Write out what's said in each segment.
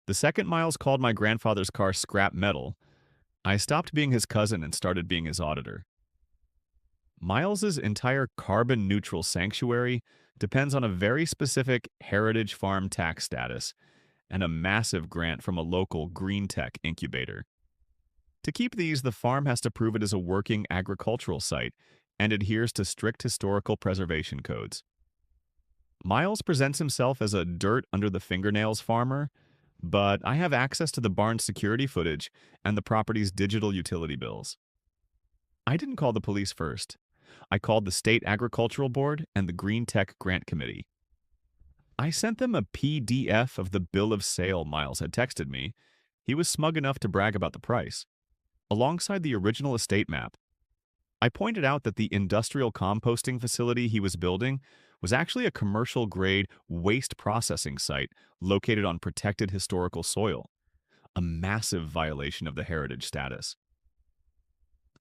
The second Miles called my grandfather's car scrap metal, I stopped being his cousin and started being his auditor. Miles's entire carbon-neutral sanctuary depends on a very specific heritage farm tax status and a massive grant from a local green tech incubator. To keep these, the farm has to prove it is a working agricultural site and adheres to strict historical preservation codes. Miles presents himself as a dirt under the fingernails farmer, but I have access to the barn's security footage and the property's digital utility bills. I didn't call the police first. I called the State Agricultural Board and the Green Tech Grant Committee. I sent them a PDF of the bill of sale Miles had texted me. He was smug enough to brag about the price, alongside the original estate map. I pointed out that the industrial composting facility he was building was actually a commercial-grade waste processing site located on protected historical soil, a massive violation of the heritage status.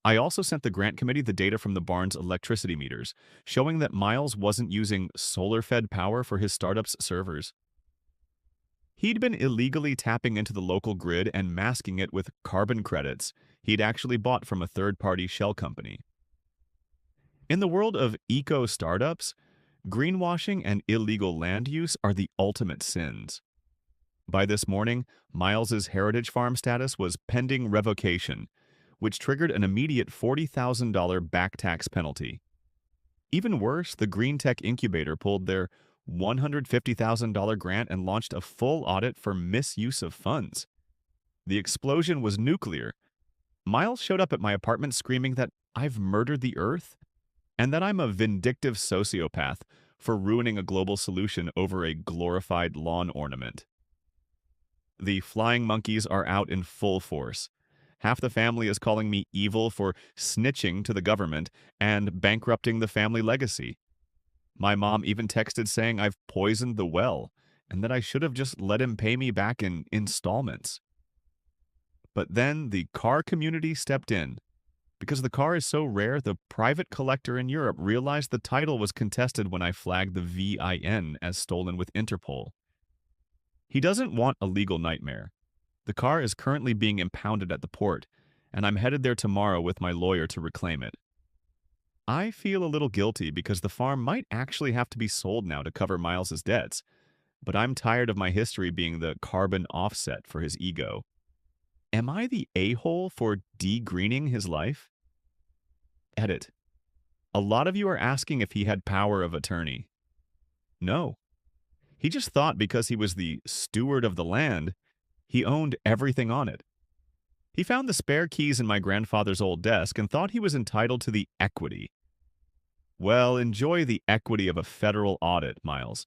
I also sent the grant committee the data from the barn's electricity meters, showing that Miles wasn't using solar-fed power for his startup's servers. He'd been illegally tapping into the local grid and masking it with carbon credits he'd actually bought from a third-party shell company. In the world of eco-startups, greenwashing and illegal land use are the ultimate sins. By this morning, Miles's heritage farm status was pending revocation, which triggered an immediate $40,000 back tax penalty. Even worse, the Green Tech Incubator pulled their $150,000 grant and launched a full audit for misuse of funds. The explosion was nuclear. Miles showed up at my apartment screaming that I've murdered the Earth and that I'm a vindictive sociopath for ruining a global solution over a glorified lawn ornament. The flying monkeys are out in full force. Half the family is calling me evil for snitching to the government and bankrupting the family legacy. My mom even texted saying I've poisoned the well and that I should have just let him pay me back in installments. But then the car community stepped in. Because the car is so rare, the private collector in Europe realized the title was contested when I flagged the VIN as stolen with Interpol. He doesn't want a legal nightmare. The car is currently being impounded at the port, and I'm headed there tomorrow with my lawyer to reclaim it. I feel a little guilty because the farm might actually have to be sold now to cover Miles's debts, but I'm tired of my history being the carbon offset for his ego. Am I the a-hole for de-greening his life? Edit. A lot of you are asking if he had power of attorney. No. He just thought because he was the steward of the land, he owned everything on it. He found the spare keys in my grandfather's old desk and thought he was entitled to the equity. Well, enjoy the equity of a federal audit, Miles.